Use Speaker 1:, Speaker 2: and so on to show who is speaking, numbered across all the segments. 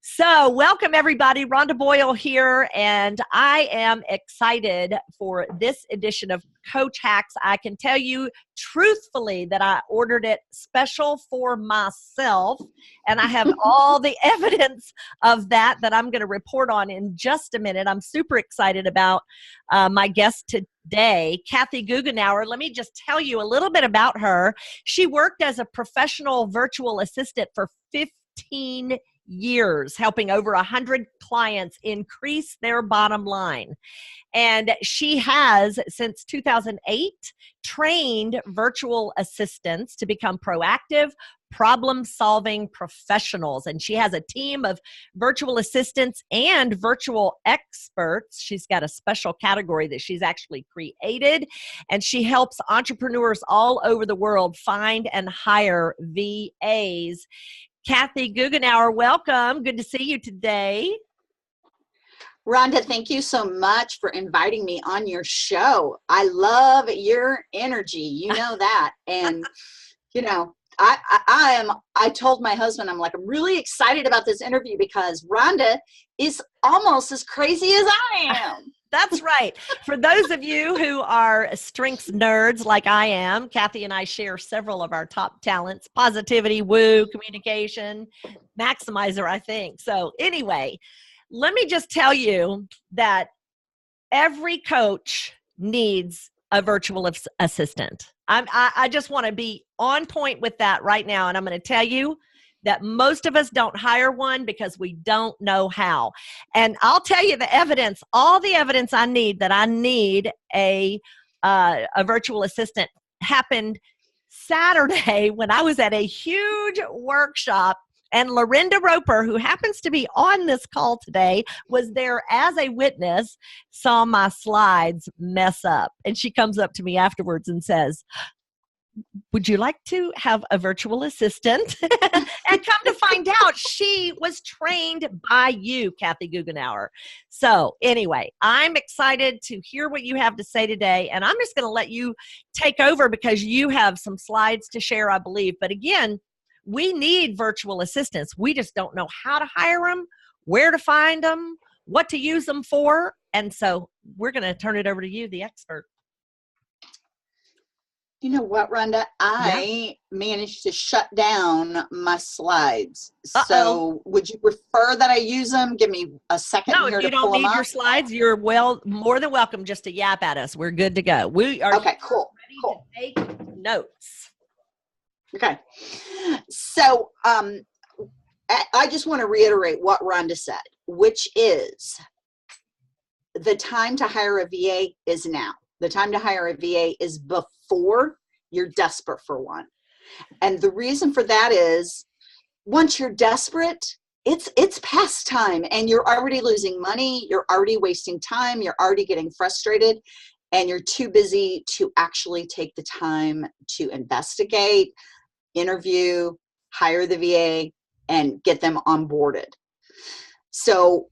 Speaker 1: So, welcome everybody. Rhonda Boyle here, and I am excited for this edition of Coach Hacks. I can tell you truthfully that I ordered it special for myself, and I have all the evidence of that I'm going to report on in just a minute. I'm super excited about my guest today, Kathy Goughenour. Let me just tell you a little bit about her. She worked as a professional virtual assistant for 15 years, helping over 100 clients increase their bottom line. And she has, since 2008, trained virtual assistants to become proactive, problem-solving professionals. And she has a team of virtual assistants and virtual experts. She's got a special category that she's actually created, and she helps entrepreneurs all over the world find and hire VAs. Kathy Goughenour, welcome. Good to see you today.
Speaker 2: Rhonda, thank you so much for inviting me on your show. I love your energy. You know that. And, you know, I told my husband, I'm really excited about this interview because Rhonda is almost as crazy as I am.
Speaker 1: That's right. For those of you who are strengths nerds like I am, Kathy and I share several of our top talents: positivity, woo, communication, maximizer, I think. So anyway, let me just tell you that every coach needs a virtual assistant. I just want to be on point with that right now. And I'm going to tell you that most of us don't hire one because we don't know how. And I'll tell you the evidence, all the evidence I need that I need a virtual assistant happened Saturday when I was at a huge workshop. And Lorinda Roper, who happens to be on this call today, was there as a witness, saw my slides mess up. And she comes up to me afterwards and says, would you like to have a virtual assistant? And come to find out, she was trained by you, Kathy Goughenour. So anyway, I'm excited to hear what you have to say today. And I'm just going to let you take over because you have some slides to share, I believe. But again, we need virtual assistants. We just don't know how to hire them, where to find them, what to use them for. And so we're going to turn it over to you, the expert.
Speaker 2: You know what, Rhonda? I managed to shut down my slides. So would you prefer that I use them? Give me a second here to pull them up.
Speaker 1: No, if you don't need your slides, you're more than welcome just to yap at us. We're good to go. We are
Speaker 2: okay, cool.
Speaker 1: ready to take notes.
Speaker 2: Okay. So I just want to reiterate what Rhonda said, which is the time to hire a VA is now. The time to hire a VA is before you're desperate for one. And the reason for that is once you're desperate, it's past time and you're already losing money. You're already wasting time. You're already getting frustrated and you're too busy to actually take the time to investigate, interview, hire the VA, and get them onboarded. So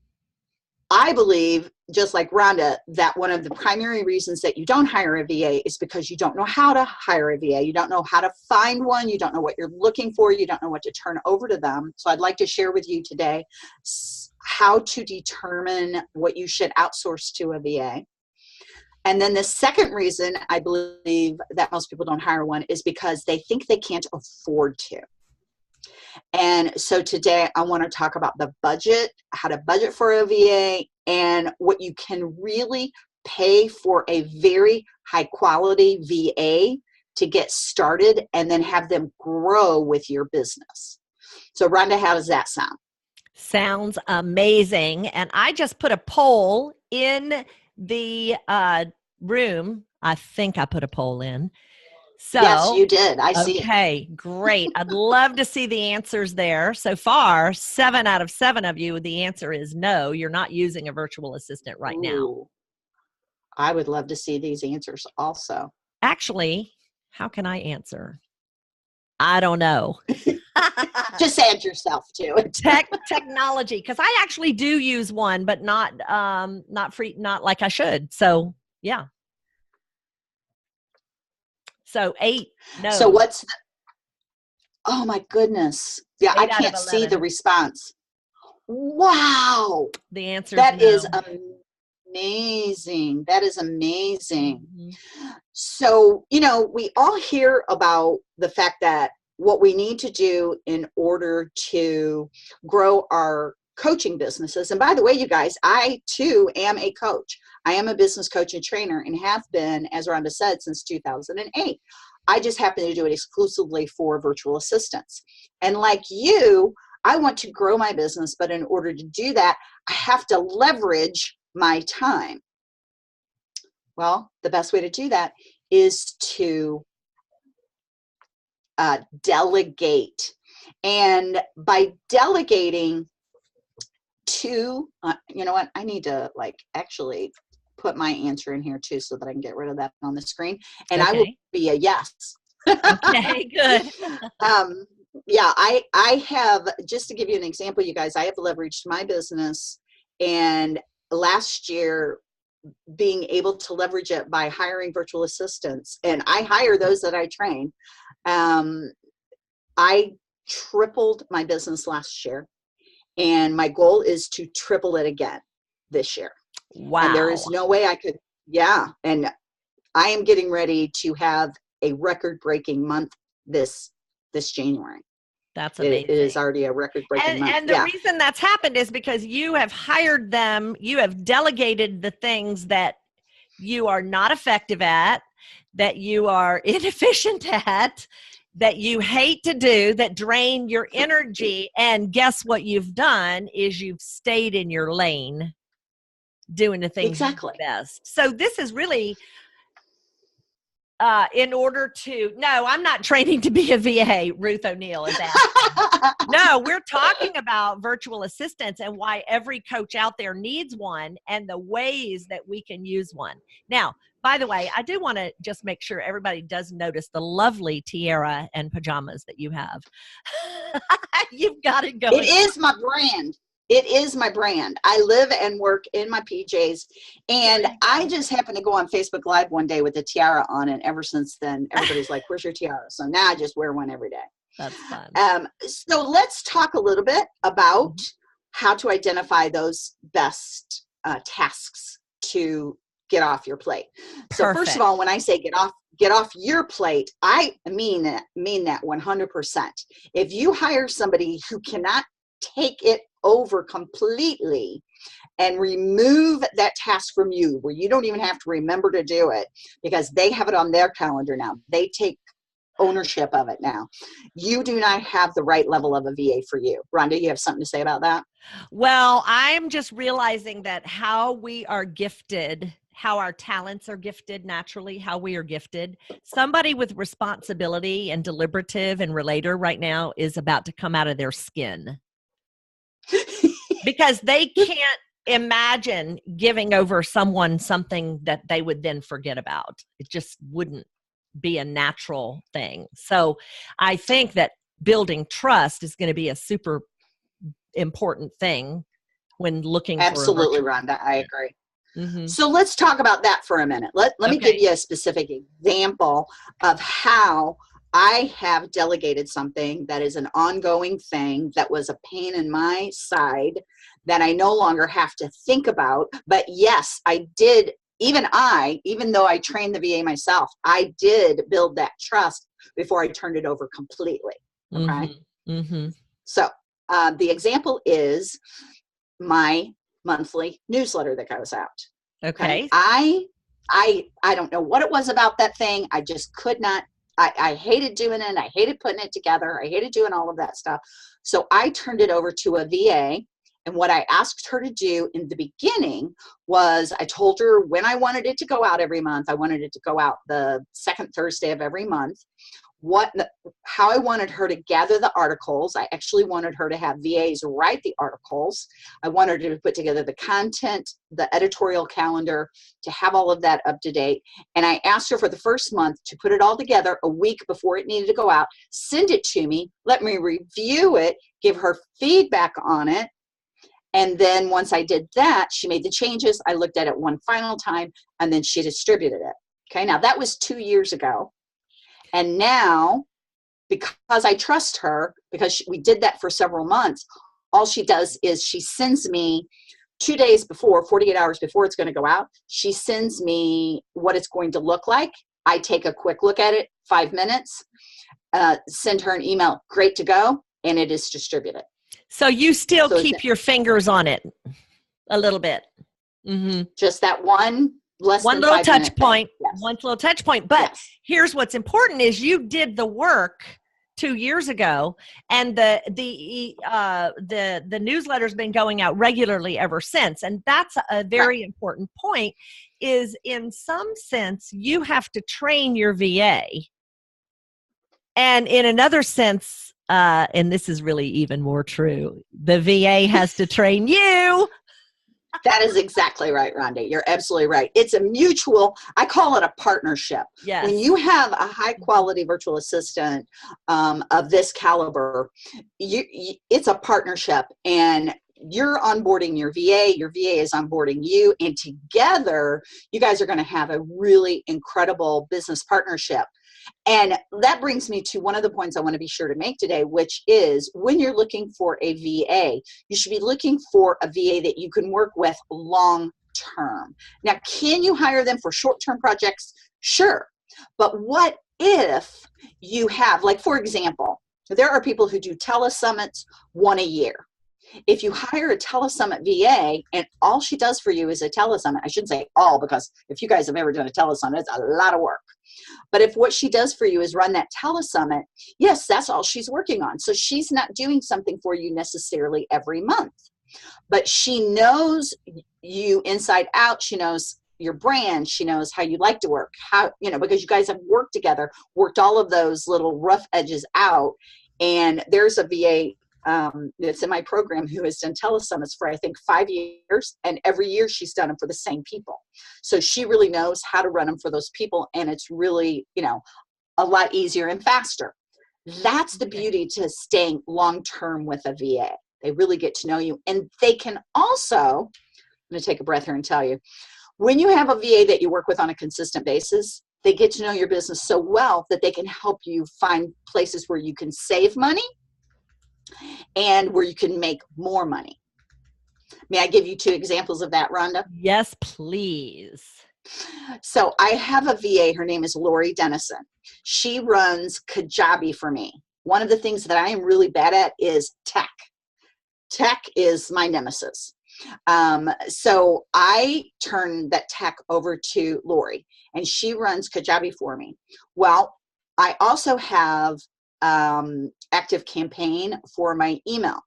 Speaker 2: I believe, just like Rhonda, that one of the primary reasons that you don't hire a VA is because you don't know how to hire a VA. You don't know how to find one. You don't know what you're looking for. You don't know what to turn over to them. So I'd like to share with you today how to determine what you should outsource to a VA. And then the second reason I believe that most people don't hire one is because they think they can't afford to. And so today I want to talk about the budget, how to budget for a VA, and what you can really pay for a very high quality VA to get started and then have them grow with your business. So Rhonda, how does that sound?
Speaker 1: Sounds amazing. And I just put a poll in the room. I think I put a poll in. So,
Speaker 2: yes, you did. I see it.
Speaker 1: Okay, great. I'd love to see the answers there. So far, 7 out of 7 of you, the answer is no, you're not using a virtual assistant right now.
Speaker 2: I would love to see these answers also.
Speaker 1: Actually, how can I answer? I don't know.
Speaker 2: Just add yourself to it.
Speaker 1: Technology, because I actually do use one, but not free, not like I should. So yeah. So 8 no.
Speaker 2: So what's Oh my goodness. Yeah, I
Speaker 1: 8 out of
Speaker 2: can't see the
Speaker 1: 11.
Speaker 2: response. Wow.
Speaker 1: The answer is
Speaker 2: That is
Speaker 1: no.
Speaker 2: amazing. That is amazing.
Speaker 1: Mhm.
Speaker 2: So, we all hear about the fact that what we need to do in order to grow our coaching businesses. And by the way, you guys, I too am a coach. I am a business coach and trainer and have been, as Rhonda said, since 2008. I just happen to do it exclusively for virtual assistants. And like you, I want to grow my business, but in order to do that, I have to leverage my time. Well, the best way to do that is to delegate. And by delegating to, you know what, I need to actually put my answer in here too so that I can get rid of that on the screen. And I will
Speaker 1: Okay.
Speaker 2: be a yes.
Speaker 1: Okay, good.
Speaker 2: Yeah, I have, just to give you an example, you guys, I have leveraged my business, and last year being able to leverage it by hiring virtual assistants, and I hire those that I train. I tripled my business last year, and my goal is to triple it again this year. And there is
Speaker 1: Wow.
Speaker 2: no way I could, yeah. And I am getting ready to have a record-breaking month this January.
Speaker 1: That's
Speaker 2: It is
Speaker 1: amazing.
Speaker 2: already a record-breaking month.
Speaker 1: And the
Speaker 2: Yeah,
Speaker 1: reason that's happened is because you have hired them, you have delegated the things that you are not effective at, that you are inefficient at, that you hate to do, that drain your energy. And guess what you've done is you've stayed in your lane doing the things you do
Speaker 2: exactly.
Speaker 1: best. So this is really in order to, no, I'm not training to be a VA, Ruth O'Neill is asking. No, we're talking about virtual assistants and why every coach out there needs one and the ways that we can use one. Now, by the way, I do want to just make sure everybody does notice the lovely tiara and pajamas that you have. You've got it
Speaker 2: It
Speaker 1: going.
Speaker 2: is my brand. It is my brand. I live and work in my PJs. And I just happened to go on Facebook Live one day with a tiara on, and ever since then, everybody's like, where's your tiara? So now I just wear one every day.
Speaker 1: That's fun.
Speaker 2: So let's talk a little bit about
Speaker 1: Mhm.
Speaker 2: how to identify those best tasks to get off your plate. So first of
Speaker 1: Perfect.
Speaker 2: all, when I say get off your plate, I mean that 100%. If you hire somebody who cannot take it over completely and remove that task from you, where you don't even have to remember to do it because they have it on their calendar now, they take ownership of it now, you do not have the right level of a VA for you. Rhonda, you have something to say about that?
Speaker 1: Well, I'm just realizing that how we are gifted, how our talents are gifted naturally, how we are gifted. Somebody with responsibility and deliberative and relator right now is about to come out of their skin because they can't imagine giving over someone something that they would then forget about. It just wouldn't be a natural thing. So I think that building trust is going to be a super important thing when looking for a
Speaker 2: Absolutely,
Speaker 1: virtual
Speaker 2: Rhonda. I
Speaker 1: assistant.
Speaker 2: agree.
Speaker 1: Mhm.
Speaker 2: So let's talk about that for a minute. Let me give
Speaker 1: Okay.
Speaker 2: you a specific example of how I have delegated something that is an ongoing thing that was a pain in my side that I no longer have to think about. But yes, I did. Even though I trained the VA myself, I did build that trust before I turned it over completely. Okay.
Speaker 1: Mhm. Mhm.
Speaker 2: So the example is my monthly newsletter that goes out. Okay.
Speaker 1: Okay.
Speaker 2: I don't know what it was about that thing. I just could not. I hated doing it. I hated putting it together. I hated doing all of that stuff. So I turned it over to a VA. And what I asked her to do in the beginning was I told her when I wanted it to go out every month. I wanted it to go out the second Thursday of every month. How I wanted her to gather the articles. I actually wanted her to have VAs write the articles. I wanted her to put together the content, the editorial calendar, to have all of that up to date. And I asked her for the first month to put it all together a week before it needed to go out, send it to me, let me review it, give her feedback on it. And then once I did that, she made the changes. I looked at it one final time, and then she distributed it. Okay, now that was 2 years ago. And now because I trust her, because we did that for several months, all she does is she sends me 2 days before, 48 hours before it's going to go out, she sends me what it's going to look like. I take a quick look at it, 5 minutes, send her an email, great to go, and it is distributed.
Speaker 1: So you still keep your fingers on it a little bit. Mm-hmm.
Speaker 2: Just that one
Speaker 1: little touch point.
Speaker 2: Yes.
Speaker 1: One little touch point. But
Speaker 2: yes.
Speaker 1: Here's what's important is you did the work 2 years ago, and the newsletter's been going out regularly ever since. And that's a very important point, is in some sense you have to train your VA. And in another sense, and this is really even more true, the VA has to train you.
Speaker 2: That is exactly right, Rhonda. You're absolutely right. It's a mutual, I call it a partnership.
Speaker 1: Yes.
Speaker 2: When you have a high quality virtual assistant of this caliber, it's a partnership, and you're onboarding your VA is onboarding you, and together you guys are going to have a really incredible business partnership. And that brings me to one of the points I want to be sure to make today, which is when you're looking for a VA, you should be looking for a VA that you can work with long term. Now, can you hire them for short-term projects? Sure. But what if you have, like, for example, there are people who do telesummits 1 a year. If you hire a telesummit VA and all she does for you is a telesummit, I shouldn't say all, because if you guys have ever done a telesummit, it's a lot of work. But if what she does for you is run that telesummit, yes, that's all she's working on. So she's not doing something for you necessarily every month, but she knows you inside out. She knows your brand. She knows how you like to work, how, because you guys have worked together, worked all of those little rough edges out. And there's a VA that's in my program who has done telesummits for, I think, 5 years, and every year she's done them for the same people. So she really knows how to run them for those people, and it's really, a lot easier and faster. That's the beauty to staying long-term with a VA. They really get to know you, and they can also, I'm going to take a breath here and tell you, when you have a VA that you work with on a consistent basis, they get to know your business so well that they can help you find places where you can save money and where you can make more money. May I give you 2 examples of that, Rhonda?
Speaker 1: Yes, please.
Speaker 2: So I have a VA, her name is Lori Dennison. She runs Kajabi for me. One of the things that I am really bad at is tech. Tech is my nemesis. So I turn that tech over to Lori, and she runs Kajabi for me. Well, I also have Active Campaign for my emails,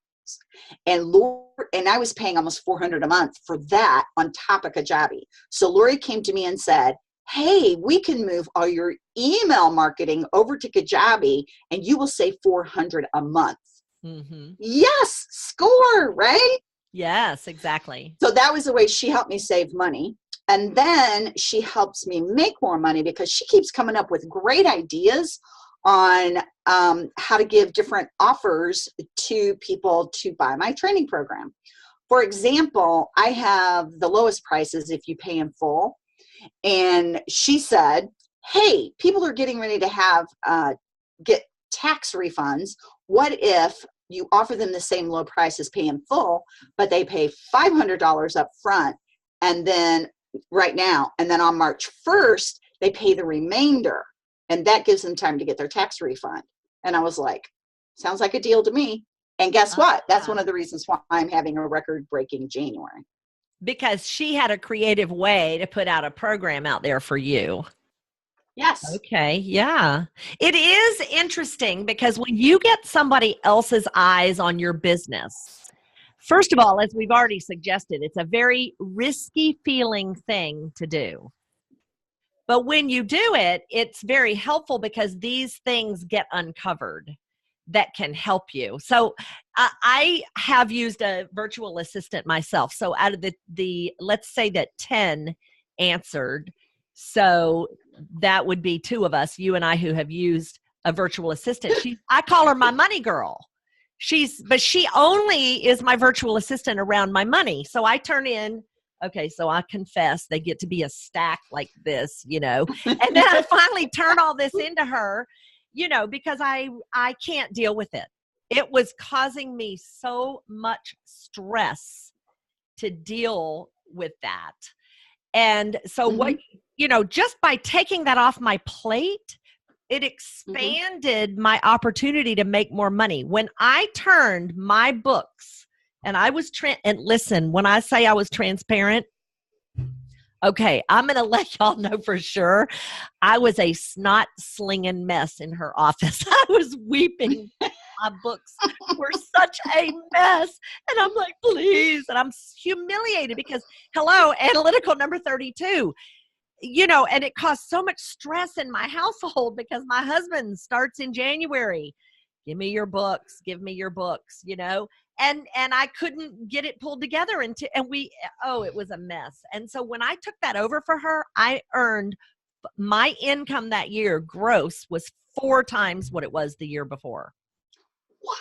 Speaker 2: and I was paying almost $400 a month for that on top of Kajabi. So Lori came to me and said, hey, we can move all your email marketing over to Kajabi and you will save $400 a month. Mm-hmm. Yes, score, right?
Speaker 1: Yes, exactly.
Speaker 2: So that was the way she helped me save money. And then she helps me make more money because she keeps coming up with great ideas on how to give different offers to people to buy my training program. For example, I have the lowest prices if you pay in full. And she said, hey, people are getting ready to have get tax refunds. What if you offer them the same low price as pay in full, but they pay $500 up front, and then right now, and then on March 1st, they pay the remainder, and that gives them time to get their tax refund. And I was like, sounds like a deal to me. And guess what? That's one of the reasons why I'm having a record-breaking January.
Speaker 1: Because she had a creative way to put out a program out there for you.
Speaker 2: Yes.
Speaker 1: Okay. Yeah. It is interesting because when you get somebody else's eyes on your business, first of all, as we've already suggested, it's a very risky feeling thing to do. But when you do it, it's very helpful because these things get uncovered that can help you. So I have used a virtual assistant myself. So out of the let's say that 10 answered, so that would be 2 of us, you and I, who have used a virtual assistant. I call her my money girl. But she only is my virtual assistant around my money. So I turn in, okay, so I confess they get to be a stack like this, and then I finally turn all this into her. because I can't deal with it. It was causing me so much stress to deal with that. And so just by taking that off my plate, it expanded my opportunity to make more money. When I turned my books, and I was and listen, when I say I was transparent, okay, I'm going to let y'all know for sure. I was a snot slinging mess in her office. I was weeping. My books were such a mess. And I'm like, please. And I'm humiliated because, hello, analytical number 32. And it caused so much stress in my household because my husband starts in January. Give me your books. Give me your books, And I couldn't get it pulled together it was a mess. And so when I took that over for her, I earned my income that year gross was 4 times what it was the year before.
Speaker 2: Wow.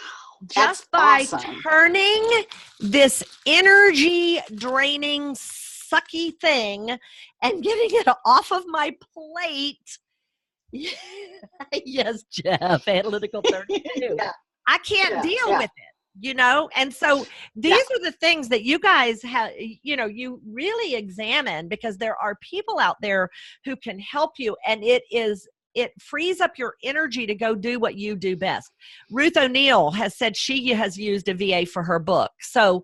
Speaker 1: Just by turning this energy draining, sucky thing and getting it off of my plate. Yes, Jeff, analytical 32.
Speaker 2: Yeah.
Speaker 1: I can't deal with it, And so these are the things that you guys have, you really examine, because there are people out there who can help you, and it frees up your energy to go do what you do best. Ruth O'Neill has said she has used a VA for her book. So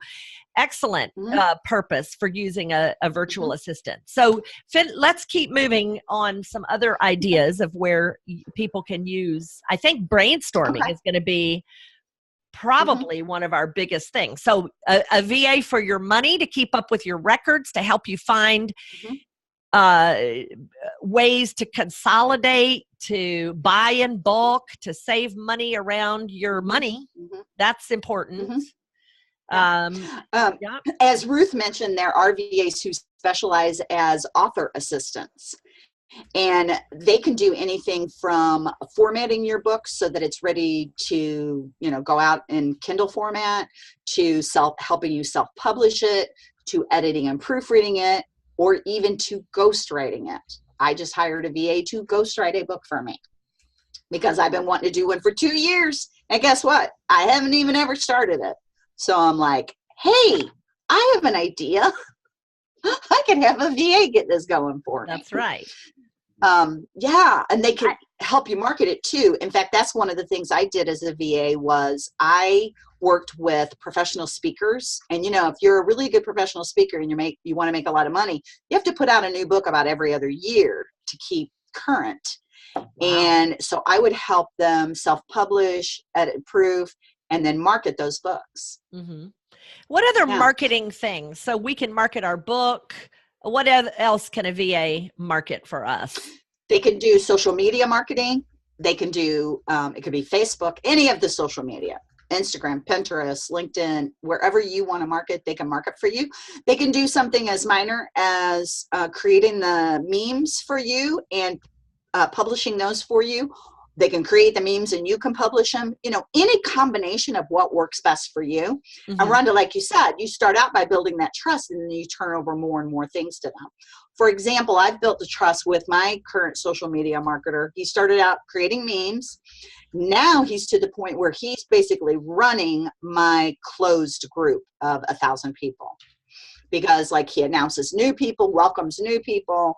Speaker 1: excellent purpose for using a virtual assistant. So let's keep moving on some other ideas of where people can use. I think brainstorming is going to be probably one of our biggest things. So a VA for your money, to keep up with your records, to help you find ways to consolidate, to buy in bulk, to save money around your money. That's important.
Speaker 2: As Ruth mentioned, there are VAs who specialize as author assistants, and they can do anything from formatting your book so that it's ready to, go out in Kindle format, to helping you self-publish it, to editing and proofreading it, or even to ghostwriting it. I just hired a VA to ghostwrite a book for me because I've been wanting to do one for 2 years. And guess what? I haven't even ever started it. So I'm like, hey, I have an idea. I can have a VA get this going for me.
Speaker 1: That's right.
Speaker 2: And they can help you market it too. In fact, that's one of the things I did as a VA was I worked with professional speakers. And if you're a really good professional speaker and you want to make a lot of money, you have to put out a new book about every other year to keep current. Wow. And so I would help them self-publish, edit, proof, and then market those books.
Speaker 1: What other marketing things? So we can market our book. What else can a VA market for us?
Speaker 2: They can do social media marketing. They can do, it could be Facebook, any of the social media, Instagram, Pinterest, LinkedIn, wherever you want to market, they can market for you. They can do something as minor as creating the memes for you and publishing those for you. They can create the memes and you can publish them, any combination of what works best for you. And Rhonda, like you said, you start out by building that trust and then you turn over more and more things to them. For example, I've built a trust with my current social media marketer. He started out creating memes. Now he's to the point where he's basically running my closed group of 1,000 people. Because he announces new people, welcomes new people,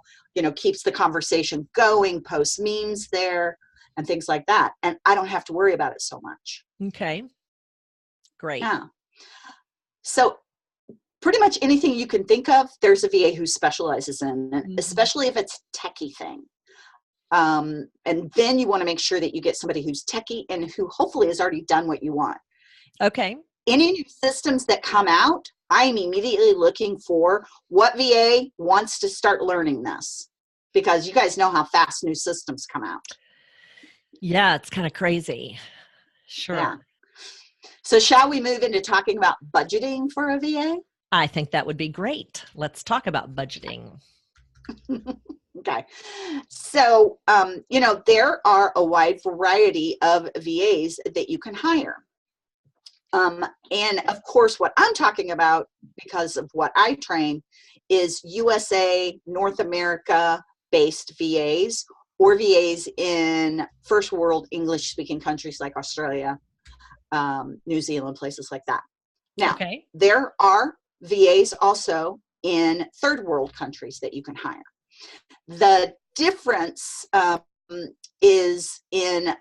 Speaker 2: keeps the conversation going, posts memes there, and things like that. And I don't have to worry about it so much.
Speaker 1: Okay. Great.
Speaker 2: Yeah. So pretty much anything you can think of, there's a VA who specializes in, especially if it's a techie thing. And then you want to make sure that you get somebody who's techie and who hopefully has already done what you want.
Speaker 1: Okay.
Speaker 2: Any new systems that come out, I'm immediately looking for what VA wants to start learning this, because you guys know how fast new systems come out.
Speaker 1: Yeah, it's kind of crazy. Sure.
Speaker 2: Yeah. So shall we move into talking about budgeting for a VA?
Speaker 1: I think that would be great. Let's talk about budgeting.
Speaker 2: Okay. So, there are a wide variety of VAs that you can hire. And of course, what I'm talking about, because of what I train, is USA, North America based VAs, or VAs in first world English speaking countries like Australia, New Zealand, places like that. Now,
Speaker 1: Okay.
Speaker 2: there are VAs also in third world countries that you can hire. The difference is in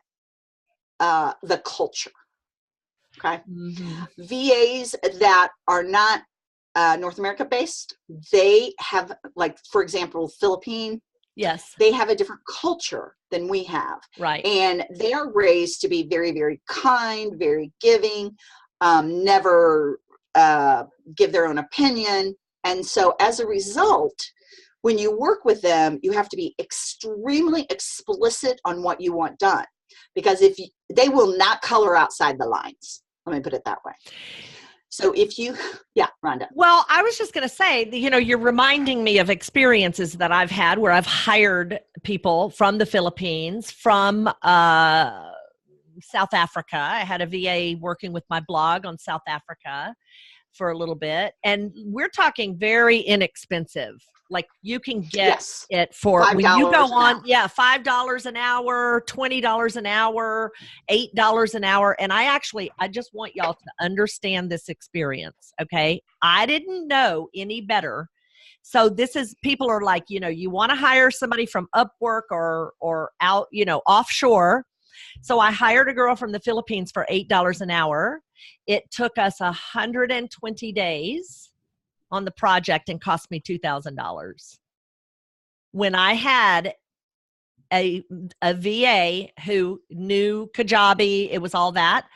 Speaker 2: the culture. Okay.
Speaker 1: Mm-hmm.
Speaker 2: VAs that are not North America based, they have, like, for example, Philippine,
Speaker 1: Yes.
Speaker 2: they have a different culture than we have.
Speaker 1: Right.
Speaker 2: And they are raised to be very, very kind, very giving, never give their own opinion. And so as a result, when you work with them, you have to be extremely explicit on what you want done, because they will not color outside the lines. Let me put it that way. So yeah, Rhonda.
Speaker 1: Well, I was just going to say, you're reminding me of experiences that I've had where I've hired people from the Philippines, from South Africa. I had a VA working with my blog on South Africa for a little bit. And we're talking very inexpensive. Like, you can get it for
Speaker 2: $5
Speaker 1: when you go on,
Speaker 2: an hour.
Speaker 1: $5 an hour, $20 an hour, $8 an hour. And I just want y'all to understand this experience. Okay. I didn't know any better. So people are like, you want to hire somebody from Upwork or out, offshore. So I hired a girl from the Philippines for $8 an hour. It took us 120 days on the project and cost me $2,000. When I had a VA who knew Kajabi, it was all that.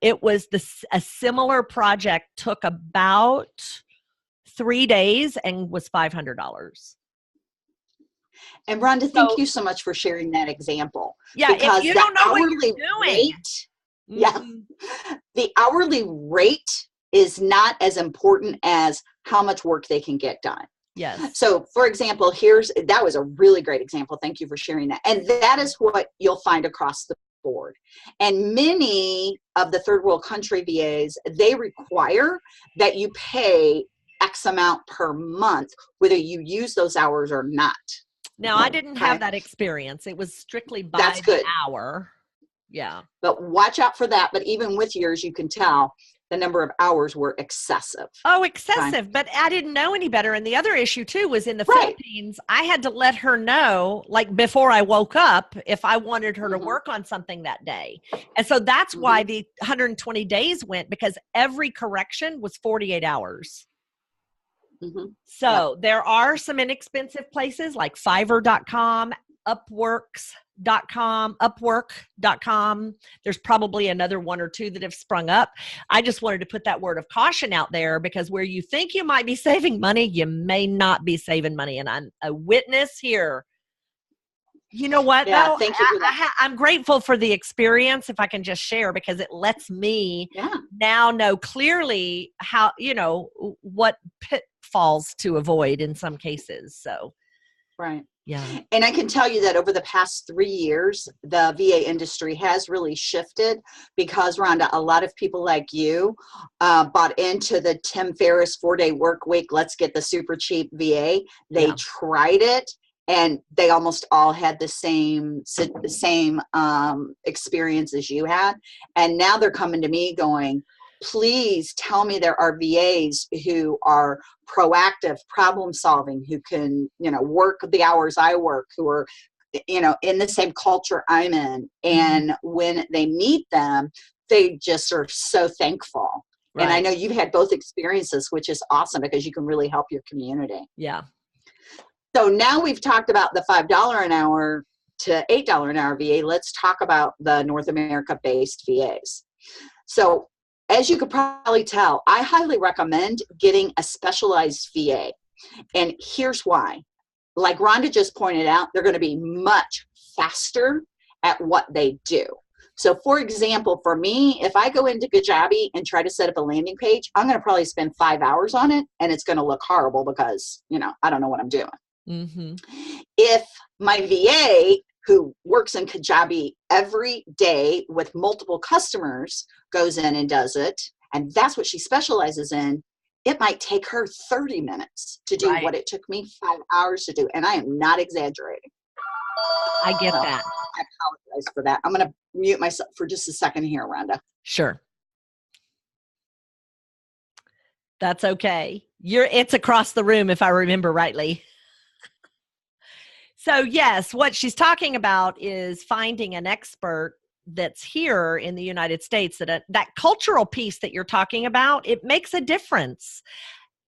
Speaker 1: It was a similar project, took about 3 days and was $500.
Speaker 2: And Rhonda, thank you so much for sharing that example.
Speaker 1: Yeah,
Speaker 2: because
Speaker 1: if you don't know what you're doing.
Speaker 2: The hourly rate is not as important as how much work they can get done.
Speaker 1: Yes.
Speaker 2: So, for example, that was a really great example. Thank you for sharing that. And that is what you'll find across the board. And many of the third world country VAs, they require that you pay X amount per month, whether you use those hours or not.
Speaker 1: Now, I didn't have that experience. It was strictly by the hour. Yeah.
Speaker 2: But watch out for that. But even with yours, you can tell the number of hours were excessive.
Speaker 1: Oh, excessive. But I didn't know any better. And the other issue too was in the Philippines, I had to let her know, like, before I woke up, if I wanted her to work on something that day. And so that's why the 120 days went, because every correction was 48 hours. So there are some inexpensive places like Fiverr.com, Upwork.com. There's probably another one or two that have sprung up. I just wanted to put that word of caution out there, because where you think you might be saving money, you may not be saving money. And I'm a witness here. You know what, though?
Speaker 2: Thank you for that.
Speaker 1: I'm grateful for the experience, if I can just share, because it lets me now know clearly how, what pitfalls to avoid in some cases. So, yeah.
Speaker 2: And I can tell you that over the past 3 years, the VA industry has really shifted, because, Rhonda, a lot of people like you bought into the Tim Ferriss 4-day work week. Let's get the super cheap VA. They tried it, and they almost all had the same experience as you had. And now they're coming to me going, please tell me there are VAs who are proactive, problem solving, who can, work the hours I work, who are, in the same culture I'm in. And when they meet them, they just are so thankful. And I know you've had both experiences, which is awesome, because you can really help your community.
Speaker 1: Yeah.
Speaker 2: So now we've talked about the $5 an hour to $8 an hour VA. Let's talk about the North America based VAs. So, as you could probably tell, I highly recommend getting a specialized VA. And here's why. Like Rhonda just pointed out, they're going to be much faster at what they do. So, for example, for me, if I go into Kajabi and try to set up a landing page, I'm going to probably spend 5 hours on it, and it's going to look horrible because, I don't know what I'm doing. If my VA, who works in Kajabi every day with multiple customers, goes in and does it, and that's what she specializes in, it might take her 30 minutes to do what it took me 5 hours to do. And I am not exaggerating.
Speaker 1: I get
Speaker 2: So,
Speaker 1: that.
Speaker 2: I apologize for that. I'm going to mute myself for just a second here, Rhonda.
Speaker 1: Sure. That's okay. It's across the room, if I remember rightly. So yes, what she's talking about is finding an expert that's here in the United States, that cultural piece that you're talking about, it makes a difference.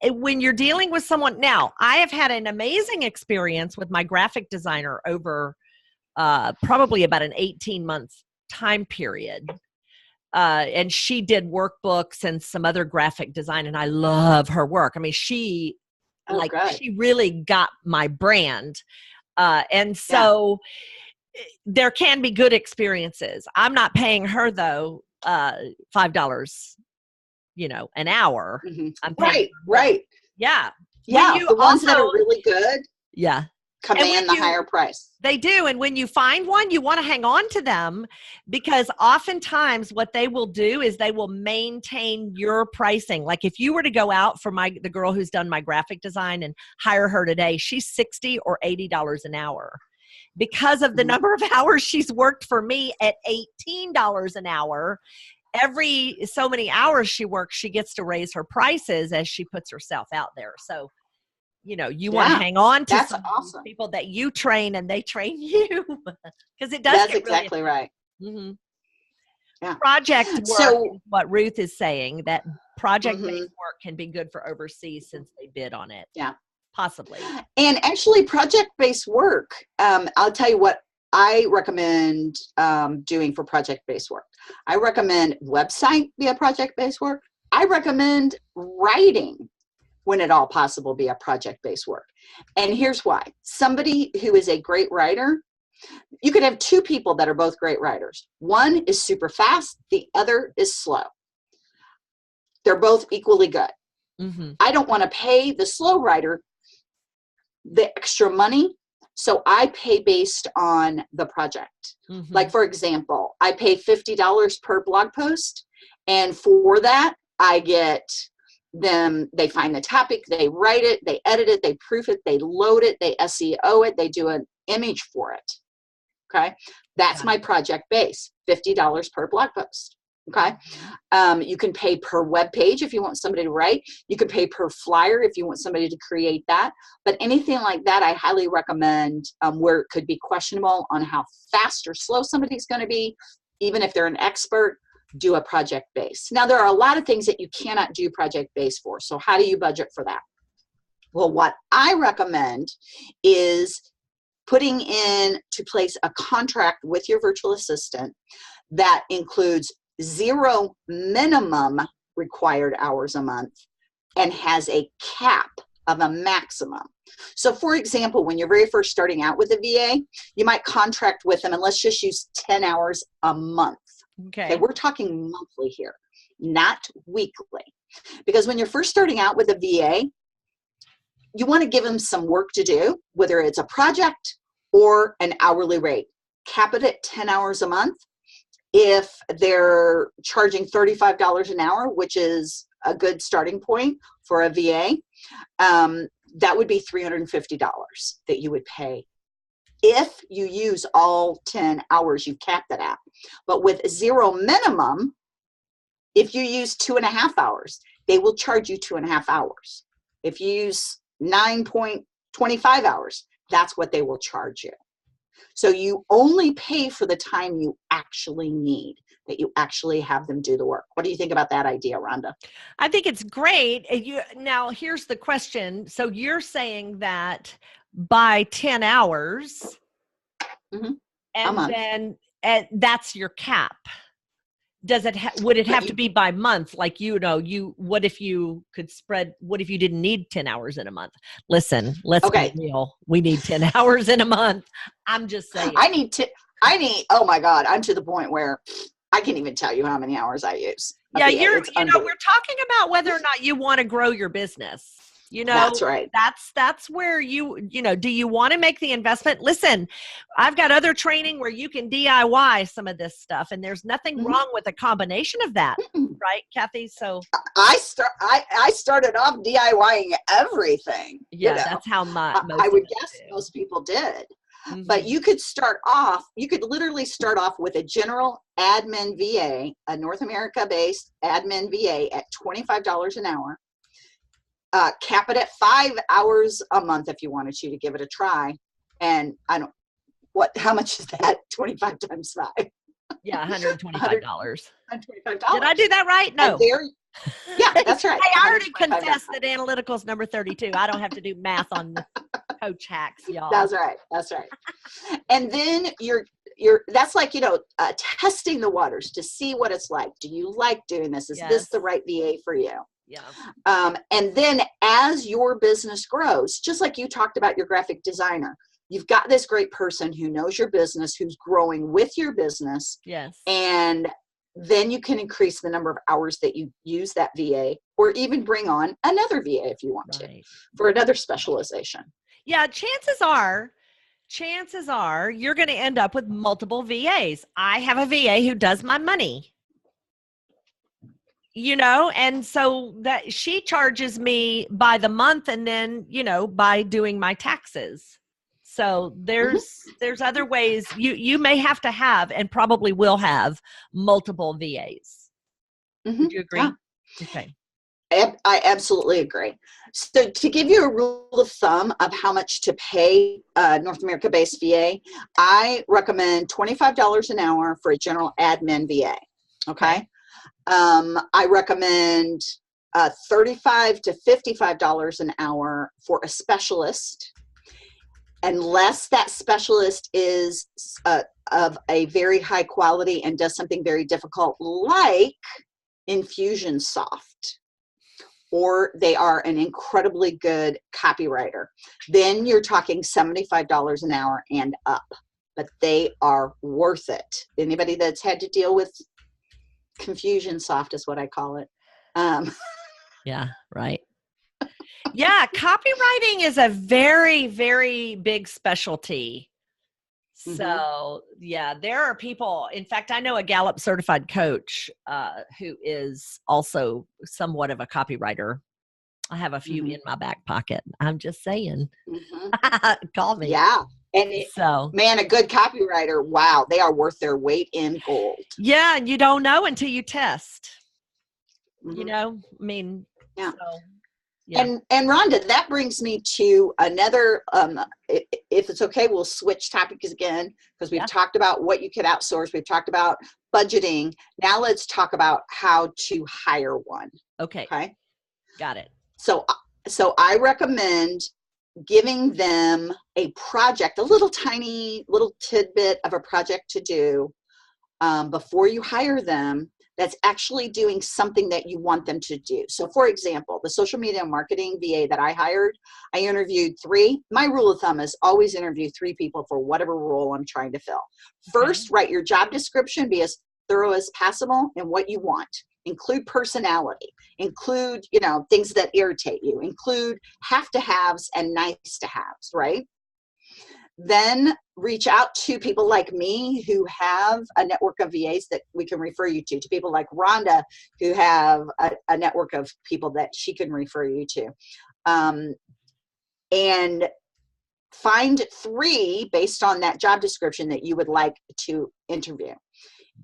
Speaker 1: When you're dealing with someone, now I have had an amazing experience with my graphic designer over probably about an 18-month time period. And she did workbooks and some other graphic design, and I love her work. I mean, she really got my brand. And so there can be good experiences. I'm not paying her though, $5, an hour.
Speaker 2: Mm-hmm.
Speaker 1: I'm paying
Speaker 2: right.
Speaker 1: Yeah.
Speaker 2: Yeah. The ones that are really good.
Speaker 1: Yeah.
Speaker 2: Command the higher price.
Speaker 1: They do. And when you find one, you want to hang on to them, because oftentimes what they will do is they will maintain your pricing. Like if you were to go out for the girl who's done my graphic design and hire her today, she's $60 or $80 an hour. Because of the number of hours she's worked for me at $18 an hour, every so many hours she works, she gets to raise her prices as she puts herself out there. So you want to hang on to some awesome people that you train and they train you, because it does.
Speaker 2: That's exactly right.
Speaker 1: Mm-hmm. Yeah. Project work is what Ruth is saying, that project-based work can be good for overseas since they bid on it.
Speaker 2: Yeah.
Speaker 1: Possibly.
Speaker 2: And actually project-based work, I'll tell you what I recommend doing for project-based work. I recommend website via project-based work. I recommend writing, when at all possible, be a project-based work. And here's why. Somebody who is a great writer, you could have two people that are both great writers. One is super fast, the other is slow. They're both equally good. Mm-hmm. I don't want to pay the slow writer the extra money, so I pay based on the project. Mm-hmm. Like, for example, I pay $50 per blog post, and for that, I get them, they find the topic, they write it, they edit it, they proof it, they load it, they SEO it, they do an image for it. Okay. That's my project base, $50 per blog post. Okay. You can pay per web page if you want somebody to write. You can pay per flyer if you want somebody to create that. But anything like that, I highly recommend, where it could be questionable on how fast or slow somebody's going to be, even if they're an expert, do a project base. Now, there are a lot of things that you cannot do project base for. So how do you budget for that? Well, what I recommend is putting into place a contract with your virtual assistant that includes 0 minimum required hours a month and has a cap of a maximum. So for example, when you're very first starting out with a VA, you might contract with them, and let's just use 10 hours a month. Okay, we're talking monthly here, not weekly. Because when you're first starting out with a VA, you want to give them some work to do, whether it's a project or an hourly rate. Cap it at 10 hours a month. If they're charging $35 an hour, which is a good starting point for a VA, that would be $350 that you would pay if you use all 10 hours you've capped it at. But with 0 minimum, if you use 2.5 hours, they will charge you 2.5 hours. If you use 9.25 hours, that's what they will charge you. So you only pay for the time you actually need, that you actually have them do the work. What do you think about that idea, Rhonda?
Speaker 1: I think it's great. Now, here's the question. So you're saying that by 10 hours, and then that's your cap. Does it would it have to be by month? Like, what if you didn't need 10 hours in a month? Listen, let's be real. We need 10 hours in a month. I'm just saying.
Speaker 2: Oh my God, I'm to the point where I can't even tell you how many hours I use.
Speaker 1: Yeah, we're talking about whether or not you want to grow your business.
Speaker 2: That's right.
Speaker 1: That's where do you want to make the investment? Listen, I've got other training where you can DIY some of this stuff, and there's nothing wrong with a combination of that, right, Kathy? So I
Speaker 2: started off DIYing everything.
Speaker 1: Yeah, that's how I
Speaker 2: would guess most people did. But you could literally start off with a general admin VA, a North America based admin VA at $25 an hour. Cap it at 5 hours a month if you wanted to give it a try. And how much is that? 25 times 5.
Speaker 1: Yeah, $125. $125.
Speaker 2: $125.
Speaker 1: Did I do that right? No.
Speaker 2: Yeah, that's right.
Speaker 1: Hey, I already confessed that analytical is number 32. I don't have to do math on the coach hacks, y'all.
Speaker 2: That's right. And then that's like, testing the waters to see what it's like. Do you like doing this? Is this the right VA for you?
Speaker 1: Yeah.
Speaker 2: And then as your business grows, just like you talked about your graphic designer, you've got this great person who knows your business, who's growing with your business.
Speaker 1: Yes.
Speaker 2: And then you can increase the number of hours that you use that VA, or even bring on another VA if you want to, for another specialization.
Speaker 1: Yeah, chances are you're going to end up with multiple VAs. I have a VA who does my money. And so that she charges me by the month, and then, by doing my taxes. So there's other ways you may have to have, and probably will have, multiple VAs. Would you agree?
Speaker 2: Yeah.
Speaker 1: Okay.
Speaker 2: I absolutely agree. So to give you a rule of thumb of how much to pay a North America-based VA, I recommend $25 an hour for a general admin VA. Okay. I recommend $35 to $55 an hour for a specialist, unless that specialist is of a very high quality and does something very difficult, like Infusionsoft, or they are an incredibly good copywriter. Then you're talking $75 an hour and up, but they are worth it. Anybody that's had to deal with Confusionsoft is what I call it.
Speaker 1: Yeah, right. Yeah, copywriting is a very, very big specialty. So, yeah, there are people. In fact, I know a Gallup certified coach who is also somewhat of a copywriter. I have a few in my back pocket. I'm just saying. Call me.
Speaker 2: Yeah. And man, a good copywriter, wow, they are worth their weight in gold.
Speaker 1: Yeah, and you don't know until you test. Yeah. So, yeah.
Speaker 2: And Rhonda, that brings me to another, if it's okay, we'll switch topics again, because we've talked about what you could outsource. We've talked about budgeting. Now let's talk about how to hire one.
Speaker 1: Okay. Got it.
Speaker 2: So I recommend giving them a project, a little tidbit of a project to do before you hire them, that's actually doing something that you want them to do. So for example, the social media marketing VA that I hired, I interviewed 3. My rule of thumb is always interview 3 people for whatever role I'm trying to fill. First, write your job description, be as thorough as possible in what you want. Include personality, include, things that irritate you, include have to haves and nice to haves, right? Then reach out to people like me who have a network of VAs that we can refer you to people like Rhonda who have a network of people that she can refer you to. And find 3 based on that job description that you would like to interview.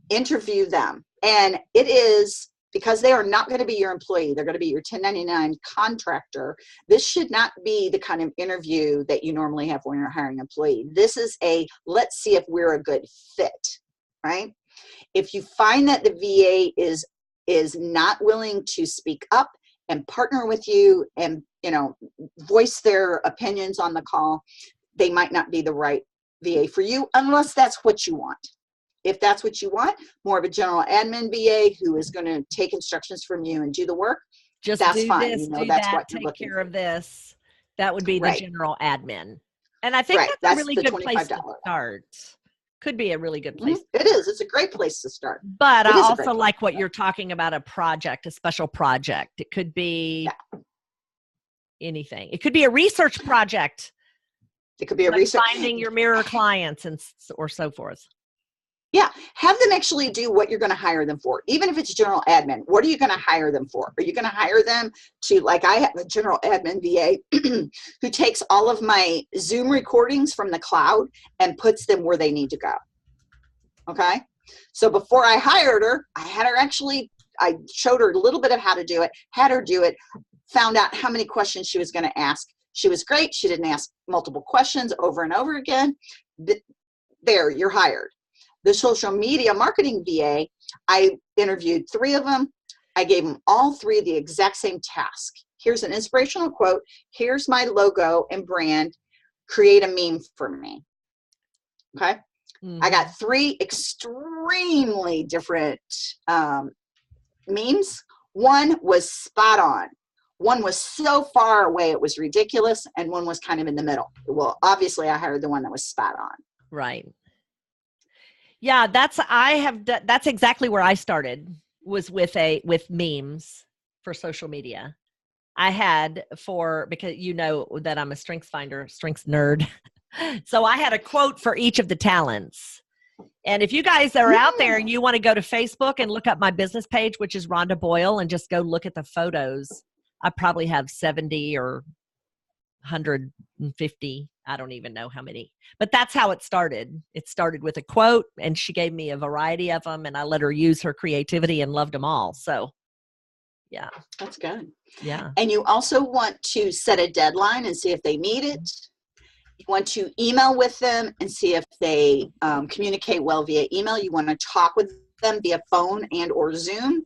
Speaker 2: Interview them. And it is, because they are not going to be your employee, they're going to be your 1099 contractor. This should not be the kind of interview that you normally have when you're hiring an employee. This is let's see if we're a good fit, right? If you find that the VA is not willing to speak up and partner with you and, voice their opinions on the call, they might not be the right VA for you, unless that's what you want. If that's what you want, more of a general admin VA who is going to take instructions from you and do the work, that's fine.
Speaker 1: This, do
Speaker 2: that's
Speaker 1: that,
Speaker 2: what you're
Speaker 1: take care
Speaker 2: for.
Speaker 1: of this. That would be the general admin. And I think that's a really good place to start. Could be a really good place.
Speaker 2: It is. It's a great place to start.
Speaker 1: But I also like what you're talking about, a project, a special project. It could be anything. It could be a research project.
Speaker 2: It could be a research.
Speaker 1: Finding your mirror clients or so forth.
Speaker 2: Yeah, have them actually do what you're going to hire them for. Even if it's general admin, what are you going to hire them for? Are you going to hire them to, like I have a general admin VA who takes all of my Zoom recordings from the cloud and puts them where they need to go. Okay. So before I hired her, I showed her a little bit of how to do it, had her do it, found out how many questions she was going to ask. She was great. She didn't ask multiple questions over and over again. There, you're hired. The social media marketing VA, I interviewed 3 of them. I gave them all 3 the exact same task. Here's an inspirational quote. Here's my logo and brand. Create a meme for me. Okay. I got 3 extremely different memes. One was spot on. One was so far away it was ridiculous, and one was kind of in the middle. Well, obviously I hired the one that was spot on.
Speaker 1: Right. Yeah, that's exactly where I started, was with memes for social media. I had because you know that I'm a strengths nerd. So I had a quote for each of the talents. And if you guys are out there and you want to go to Facebook and look up my business page, which is Rhonda Boyle, and just go look at the photos, I probably have 70 or 150. I don't even know how many, but that's how it started. It started with a quote, and she gave me a variety of them, and I let her use her creativity and loved them all. So yeah.
Speaker 2: That's good.
Speaker 1: Yeah.
Speaker 2: And you also want to set a deadline and see if they need it. You want to email with them and see if they communicate well via email. You want to talk with them via phone and or Zoom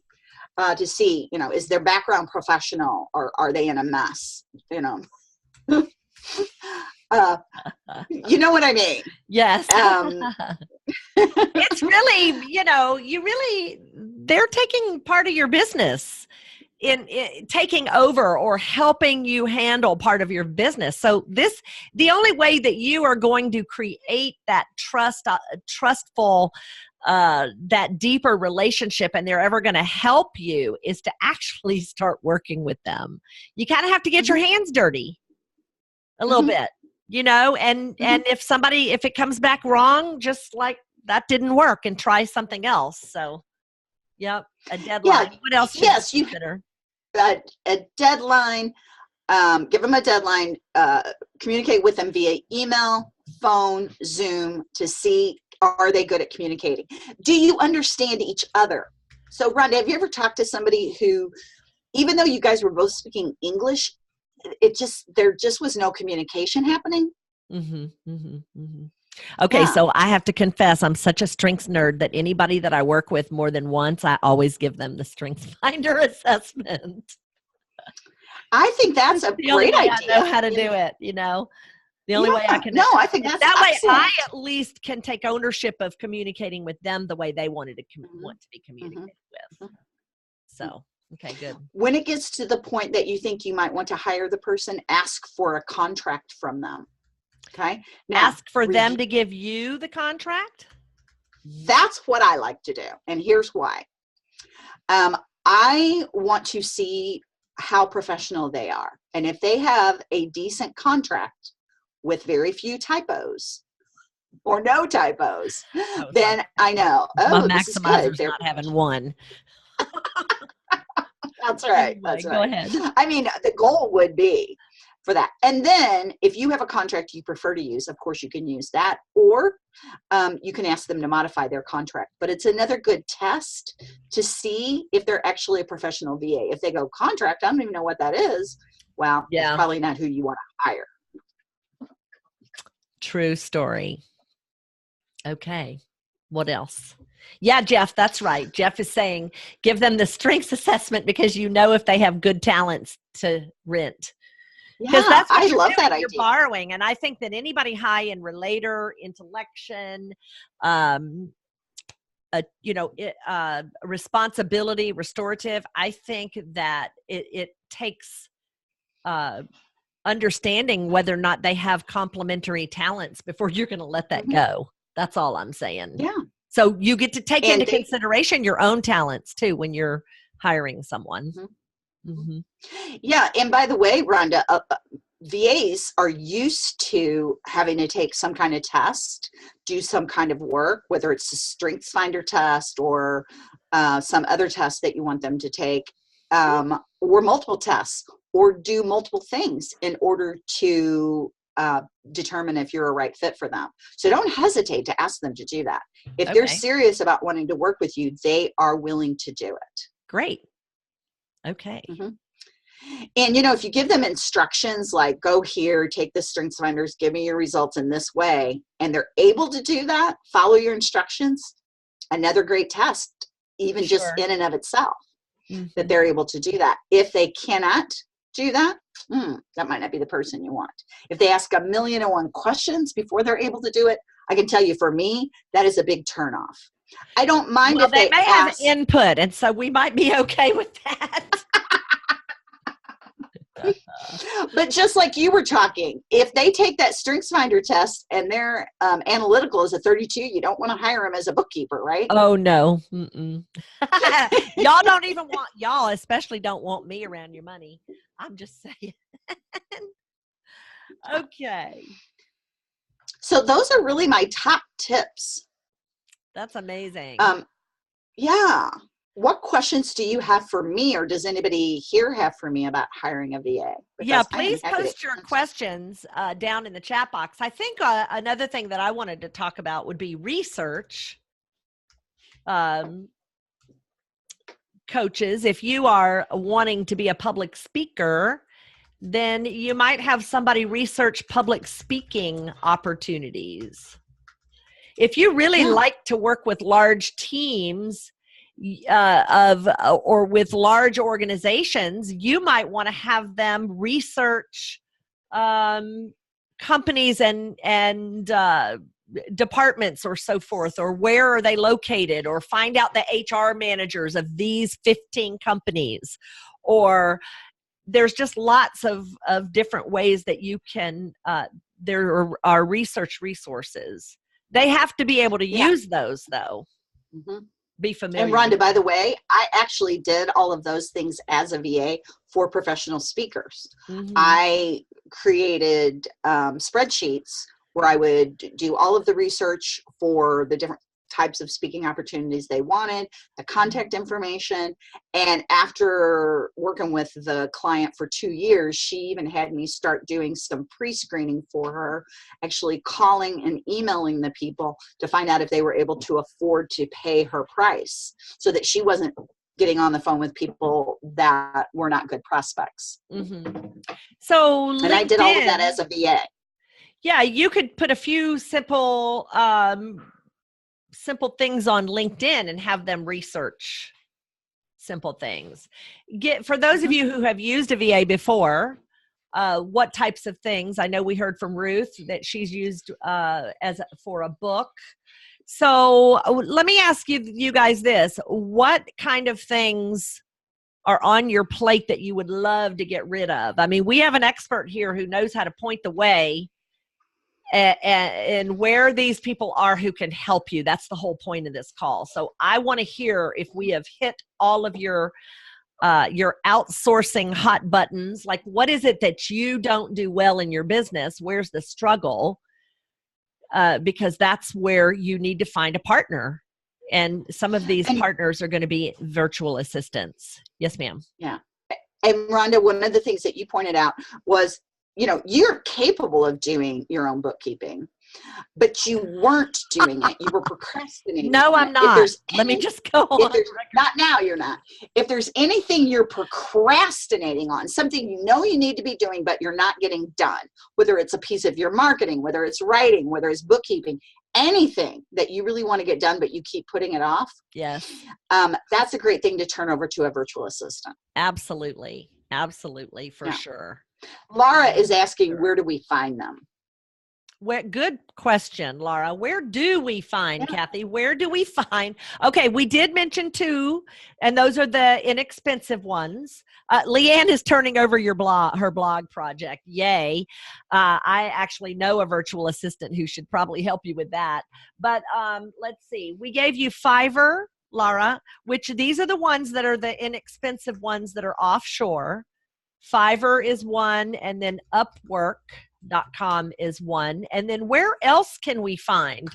Speaker 2: to see, is their background professional, or are they in a mess? You know what I mean?
Speaker 1: Yes. It's really, they're taking part of your business in taking over or helping you handle part of your business. So the only way that you are going to create that trustful, that deeper relationship, and they're ever going to help you, is to actually start working with them. You kind of have to get your hands dirty a little bit, and if it comes back wrong, just like that didn't work, and try something else. So, yep, a deadline.
Speaker 2: Yeah.
Speaker 1: What else?
Speaker 2: Yes,
Speaker 1: you consider
Speaker 2: a deadline. Give them a deadline. Communicate with them via email, phone, Zoom to see, are they good at communicating? Do you understand each other? So, Rhonda, have you ever talked to somebody who, even though you guys were both speaking English, there just was no communication happening?
Speaker 1: Okay,
Speaker 2: Yeah.
Speaker 1: so I have to confess, I'm such a strengths nerd that anybody that I work with more than once, I always give them the Strengths Finder assessment.
Speaker 2: I think that's a great idea.
Speaker 1: I know how to do it, The only way I can.
Speaker 2: No, I think that's
Speaker 1: that
Speaker 2: excellent.
Speaker 1: way I at least can take ownership of communicating with them the way they wanted to want to be communicated with. So, okay, good.
Speaker 2: When it gets to the point that you think you might want to hire the person, ask for a contract from them. Okay. Now,
Speaker 1: ask for them to give you the contract?
Speaker 2: That's what I like to do. And here's why. I want to see how professional they are. And if they have a decent contract with very few typos or no typos, then I know,
Speaker 1: my maximizer's not having one.
Speaker 2: That's right.
Speaker 1: Anyway,
Speaker 2: that's right.
Speaker 1: Go ahead.
Speaker 2: I mean, the goal would be for that. And then if you have a contract you prefer to use, of course you can use that, or you can ask them to modify their contract. But it's another good test to see if they're actually a professional VA. If they go contract, I don't even know what that is. Well, it's probably not who you want to hire.
Speaker 1: True story. Okay. What else? Yeah, Jeff, that's right. Jeff is saying, give them the strengths assessment because if they have good talents to rent. Because that's what I love that idea. You're borrowing. And I think that anybody high in relator, intellection, responsibility, restorative, I think that it takes understanding whether or not they have complementary talents before you're going to let that go. That's all I'm saying.
Speaker 2: Yeah.
Speaker 1: So you get to take into consideration your own talents too when you're hiring someone.
Speaker 2: Yeah. And by the way, Rhonda, VAs are used to having to take some kind of test, do some kind of work, whether it's a strengths finder test or some other test that you want them to take, or multiple tests, or do multiple things in order to determine if you're a right fit for them. So don't hesitate to ask them to do that. If they're
Speaker 1: Okay.
Speaker 2: serious about wanting to work with you, they are willing to do it.
Speaker 1: Great. Okay.
Speaker 2: Mm-hmm. And, you know, if you give them instructions like, go here, take the strengths finders, give me your results in this way, and they're able to do that, follow your instructions, another great test, even just in and of itself, that they're able to do that. If they cannot do that, that might not be the person you want. If they ask 1,000,001 questions before they're able to do it, I can tell you, for me, that is a big turnoff. I don't mind if
Speaker 1: they may
Speaker 2: ask.
Speaker 1: have input, and so we might be okay with that.
Speaker 2: But just like you were talking, if they take that strengths finder test and their analytical is a 32, you don't want to hire them as a bookkeeper, right?
Speaker 1: Oh no. Y'all especially don't want me around your money. I'm just saying. Okay.
Speaker 2: So those are really my top tips.
Speaker 1: That's amazing.
Speaker 2: Yeah. What questions do you have for me, or does anybody here have for me about hiring a VA?
Speaker 1: Yeah, please post your questions down in the chat box. I think another thing that I wanted to talk about would be research. Coaches, if you are wanting to be a public speaker, then you might have somebody research public speaking opportunities. If you really like to work with large teams or with large organizations, you might want to have them research companies and departments or so forth, or where are they located, or find out the HR managers of these 15 companies, or there's just lots of different ways that you can, there are research resources. They have to be able to use those, though. Be familiar.
Speaker 2: And Rhonda, by the way, I actually did all of those things as a VA for professional speakers. I created spreadsheets where I would do all of the research for the different types of speaking opportunities they wanted, the contact information. And after working with the client for 2 years, she even had me start doing some pre-screening for her, actually calling and emailing the people to find out if they were able to afford to pay her price, so that she wasn't getting on the phone with people that were not good prospects.
Speaker 1: So
Speaker 2: and I did all of that as a VA.
Speaker 1: Yeah, you could put a few simple things on LinkedIn and have them research simple things. For those of you who have used a VA before, what types of things? I know we heard from Ruth that she's used for a book. So let me ask you guys this: what kind of things are on your plate that you would love to get rid of? I mean, we have an expert here who knows how to point the way and where these people are who can help you. That's the whole point of this call. So I want to hear if we have hit all of your outsourcing hot buttons. Like, what is it that you don't do well in your business? Where's the struggle? Because that's where you need to find a partner. And some of these partners are going to be virtual assistants. Yes, ma'am.
Speaker 2: Yeah. And Rhonda, one of the things that you pointed out was, you know, you're capable of doing your own bookkeeping, but you weren't doing it. You were procrastinating.
Speaker 1: No, I'm not. Let me just go on.
Speaker 2: Not now, you're not. If there's anything you're procrastinating on, something you know you need to be doing, but you're not getting done, whether it's a piece of your marketing, whether it's writing, whether it's bookkeeping, anything that you really want to get done, but you keep putting it off.
Speaker 1: Yes.
Speaker 2: That's a great thing to turn over to a virtual assistant.
Speaker 1: Absolutely. Absolutely. For sure.
Speaker 2: Laura is asking, where do we find them?
Speaker 1: Good question, Laura. Where do we find, Kathy? Where do we find? Okay, we did mention 2, and those are the inexpensive ones. Leanne is turning over her blog project. Yay. I actually know a virtual assistant who should probably help you with that. But let's see. We gave you Fiverr, Laura, which these are the ones that are the inexpensive ones that are offshore. Fiverr is one, and then Upwork.com is one. And then where else can we find?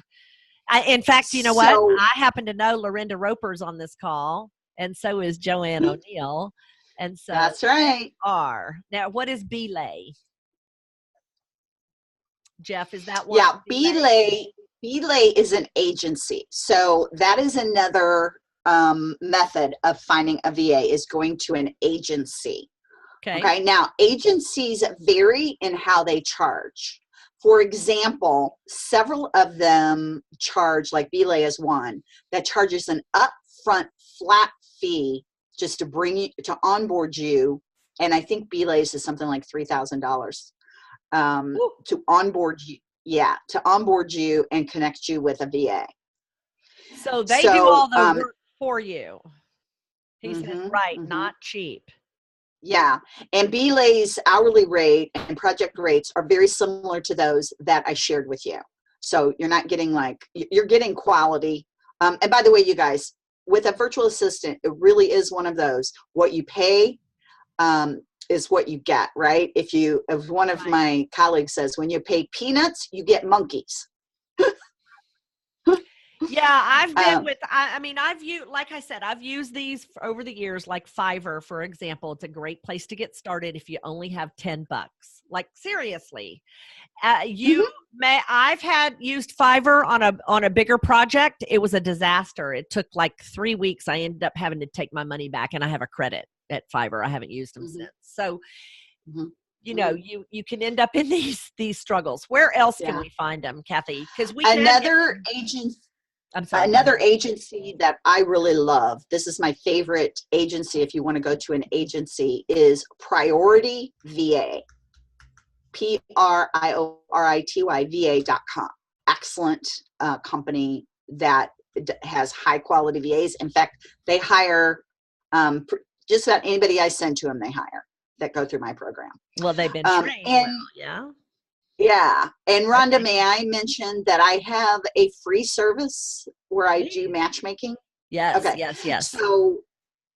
Speaker 1: In fact, you know what?
Speaker 2: So
Speaker 1: I happen to know Lorinda Roper's on this call, and so is Joanne O'Neill. And so
Speaker 2: that's right.
Speaker 1: are. Now, what is Belay? Jeff, is that one?
Speaker 2: Yeah, Belay is an agency. So that is another method of finding a VA, is going to an agency. Okay. Now, agencies vary in how they charge. For example, several of them charge, like Belay is one, that charges an upfront flat fee just to bring you, to onboard you. And I think Belay's is something like $3,000 to onboard you. Yeah, to onboard you and connect you with a VA.
Speaker 1: So they do all the work for you. He says, right, not cheap.
Speaker 2: Yeah, and Belay's hourly rate and project rates are very similar to those that I shared with you. So you're not getting you're getting quality. And by the way, you guys, with a virtual assistant, it really is one of those, what you pay is what you get, right? If one of my colleagues says, when you pay peanuts, you get monkeys.
Speaker 1: Yeah, I've been I've used, like I said, I've used these over the years, like Fiverr, for example. It's a great place to get started if you only have $10. Like, seriously. I've used Fiverr on a bigger project. It was a disaster. It took like 3 weeks. I ended up having to take my money back, and I have a credit at Fiverr. I haven't used them since. So, you know, you can end up in these struggles. Where else can we find them, Kathy? Because
Speaker 2: another agency that I really love, this is my favorite agency if you want to go to an agency, is Priority VA. PRIORITY excellent company that has high quality VAs. In fact, they hire just about anybody I send to them, they hire, that go through my program.
Speaker 1: Well, they've been trained.
Speaker 2: Yeah. And Rhonda, may I mention that I have a free service where I do matchmaking?
Speaker 1: Yes.
Speaker 2: Okay.
Speaker 1: Yes.
Speaker 2: So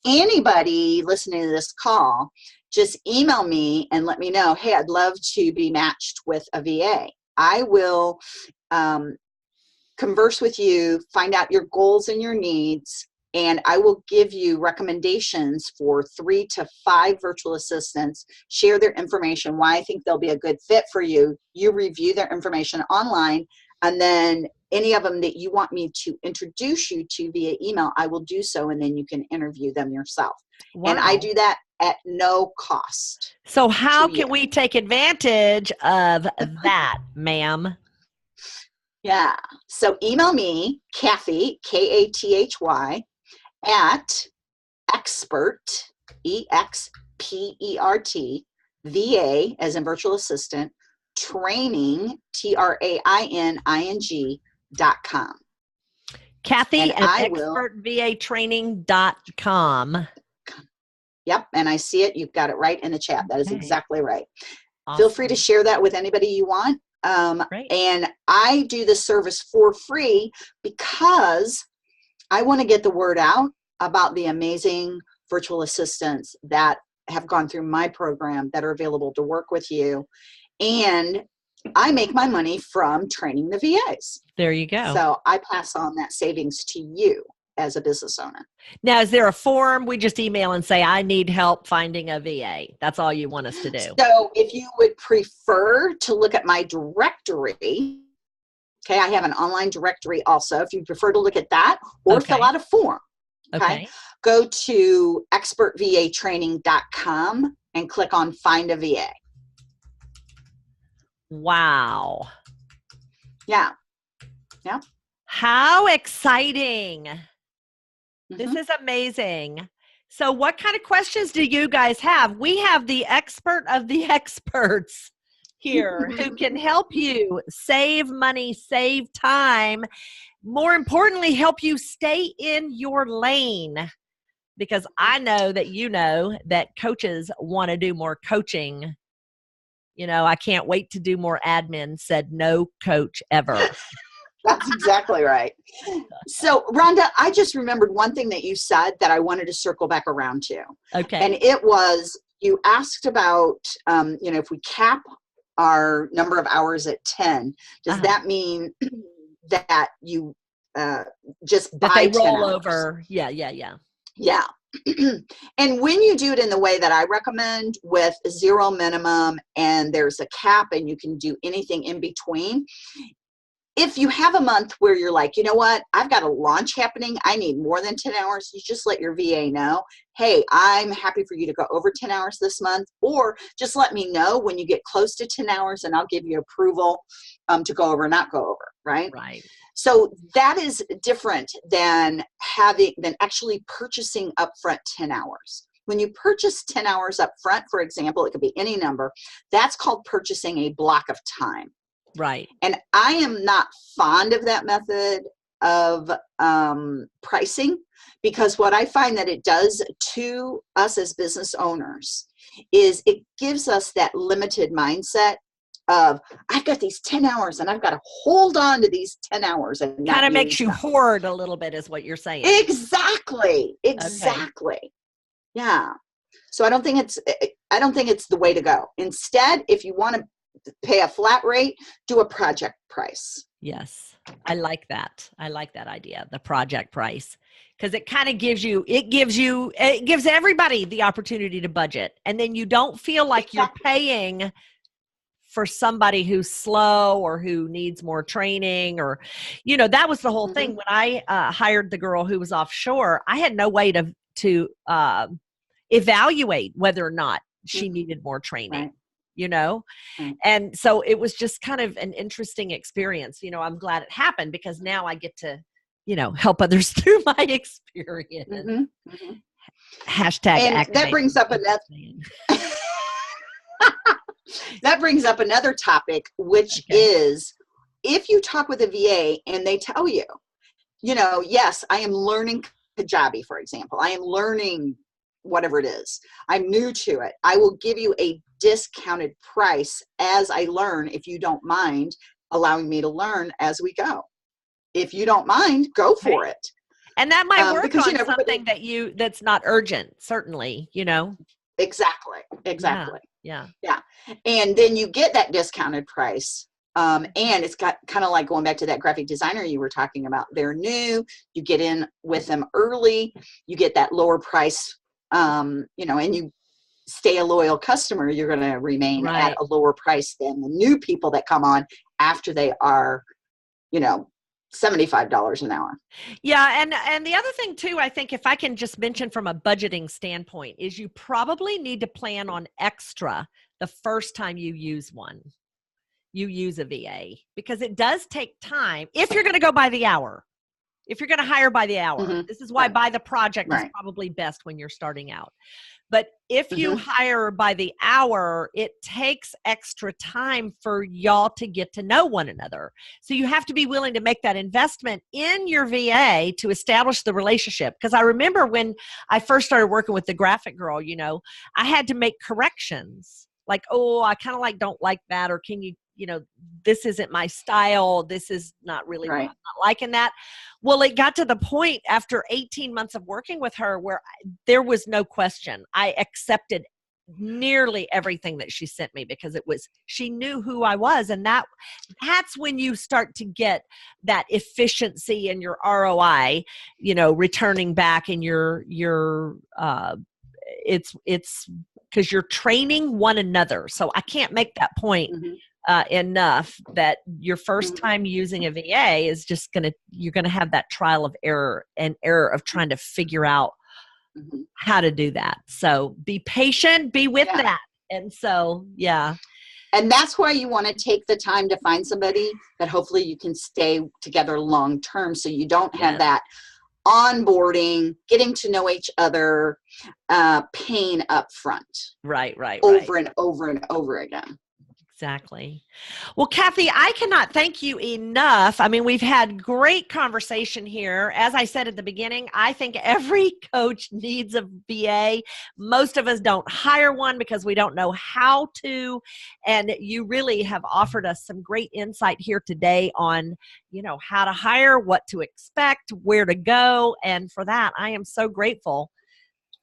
Speaker 2: anybody listening to this call, just email me and let me know, hey, I'd love to be matched with a VA. I will converse with you, find out your goals and your needs, and I will give you recommendations for 3 to 5 virtual assistants, share their information, why I think they'll be a good fit for you. You review their information online, and then any of them that you want me to introduce you to via email, I will do so, and then you can interview them yourself. Wow. And I do that at no cost.
Speaker 1: So how can we take advantage of that, ma'am?
Speaker 2: Yeah. So email me, Kathy, Kathy, at expert, EXPERT, VA, as in virtual assistant, training, TRAINING.com.
Speaker 1: Kathy at expertvatraining.com.
Speaker 2: Yep, and I see it. You've got it right in the chat. That is exactly right.
Speaker 1: Awesome.
Speaker 2: Feel free to share that with anybody you want. And I do the service for free because I want to get the word out about the amazing virtual assistants that have gone through my program that are available to work with you. And I make my money from training the VAs.
Speaker 1: There you go.
Speaker 2: So I pass on that savings to you as a business owner.
Speaker 1: Now, is there a form? We just email and say, I need help finding a VA. That's all you want us to do.
Speaker 2: So if you would prefer to look at my directory, okay, I have an online directory also. If you prefer to look at that or fill out a form, okay, go to expertvatraining.com and click on Find a VA.
Speaker 1: Wow.
Speaker 2: Yeah.
Speaker 1: How exciting. This is amazing. So what kind of questions do you guys have? We have the expert of the experts here who can help you save money, save time, more importantly, help you stay in your lane. Because I know that coaches want to do more coaching. You know, I can't wait to do more admin, said no coach ever.
Speaker 2: That's exactly right. So, Rhonda, I just remembered one thing that you said that I wanted to circle back around to.
Speaker 1: Okay.
Speaker 2: And it was, you asked about, if we cap our number of hours at 10, does that mean that you just
Speaker 1: that
Speaker 2: buy
Speaker 1: they
Speaker 2: 10
Speaker 1: roll
Speaker 2: hours?
Speaker 1: over? Yeah.
Speaker 2: Yeah. And when you do it in the way that I recommend with 0 minimum and there's a cap and you can do anything in between, if you have a month where you're like, you know what, I've got a launch happening, I need more than 10 hours, you just let your VA know, hey, I'm happy for you to go over 10 hours this month, or just let me know when you get close to 10 hours and I'll give you approval to go over or not go over, right?
Speaker 1: Right.
Speaker 2: So that is different than actually purchasing upfront 10 hours. When you purchase 10 hours upfront, for example, it could be any number, that's called purchasing a block of time.
Speaker 1: Right.
Speaker 2: And I am not fond of that method of pricing, because what I find that it does to us as business owners is it gives us that limited mindset of, I've got these 10 hours and I've got to hold on to these 10 hours and
Speaker 1: Kind
Speaker 2: not
Speaker 1: of makes you
Speaker 2: them.
Speaker 1: hoard a little bit is what you're saying.
Speaker 2: Exactly.
Speaker 1: Okay.
Speaker 2: Yeah. So I don't think it's the way to go. Instead, if you want to pay a flat rate, do a project price.
Speaker 1: Yes. I like that. I like that idea, the project price, because it kind of it gives everybody the opportunity to budget. And then you don't feel like you're paying for somebody who's slow or who needs more training, or, that was the whole thing. When I hired the girl who was offshore, I had no way to evaluate whether or not she needed more training.
Speaker 2: Right.
Speaker 1: And so it was just kind of an interesting experience. I'm glad it happened, because now I get to, help others through my experience. Hashtag
Speaker 2: and
Speaker 1: activate.
Speaker 2: That brings up another topic, which is, if you talk with a VA and they tell you, yes, I am learning Kajabi, for example, I am learning whatever it is, I'm new to it, I will give you a discounted price as I learn, if you don't mind allowing me to learn as we go. If you don't mind, go for it.
Speaker 1: And that might work
Speaker 2: because,
Speaker 1: on something that's not urgent, certainly,
Speaker 2: Exactly.
Speaker 1: Yeah.
Speaker 2: And then you get that discounted price. And it's got kind of like going back to that graphic designer you were talking about. They're new. You get in with them early. You get that lower price, and you stay a loyal customer. You're going to remain at a lower price than the new people that come on after they are, $75 an hour.
Speaker 1: Yeah. And the other thing too, I think, if I can just mention from a budgeting standpoint, is you probably need to plan on extra the first time you use a VA, because it does take time if you're going to go by the hour. If you're going to hire by the hour, this is why by the project is probably best when you're starting out. But if you hire by the hour, it takes extra time for y'all to get to know one another. So you have to be willing to make that investment in your VA to establish the relationship. Because I remember when I first started working with the graphic girl, I had to make corrections. Like, oh, I kind of don't like that. Or can you, this isn't my style. This is not really, I'm not liking that. Well, it got to the point after 18 months of working with her where there was no question. I accepted nearly everything that she sent me, because she knew who I was. And that's when you start to get that efficiency in your ROI, returning back in it's because you're training one another. So I can't make that point enough, that your first time using a VA is just you're going to have that trial of error of trying to figure out how to do that. So be patient, be with that. And so,
Speaker 2: And that's why you want to take the time to find somebody that hopefully you can stay together long term, so you don't have that onboarding, getting to know each other, pain up front.
Speaker 1: Right.
Speaker 2: Over and over and over again.
Speaker 1: Exactly. Well, Kathy, I cannot thank you enough. I mean, we've had great conversation here. As I said at the beginning, I think every coach needs a VA. Most of us don't hire one because we don't know how to. And you really have offered us some great insight here today on, how to hire, what to expect, where to go. And for that, I am so grateful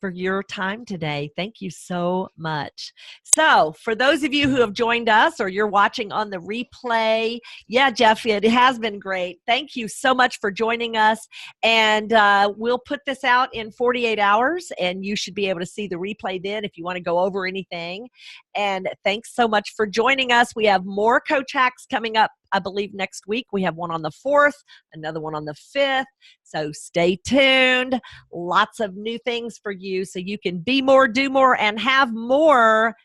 Speaker 1: for your time today. Thank you so much. So for those of you who have joined us or you're watching on the replay, yeah, Jeff, it has been great. Thank you so much for joining us. And we'll put this out in 48 hours, and you should be able to see the replay then if you want to go over anything. And thanks so much for joining us. We have more Coach Hacks coming up, I believe, next week. We have one on the 4th, another one on the 5th. So stay tuned. Lots of new things for you so you can be more, do more, and have more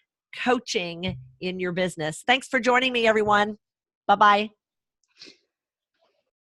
Speaker 1: coaching in your business. Thanks for joining me, everyone. Bye-bye.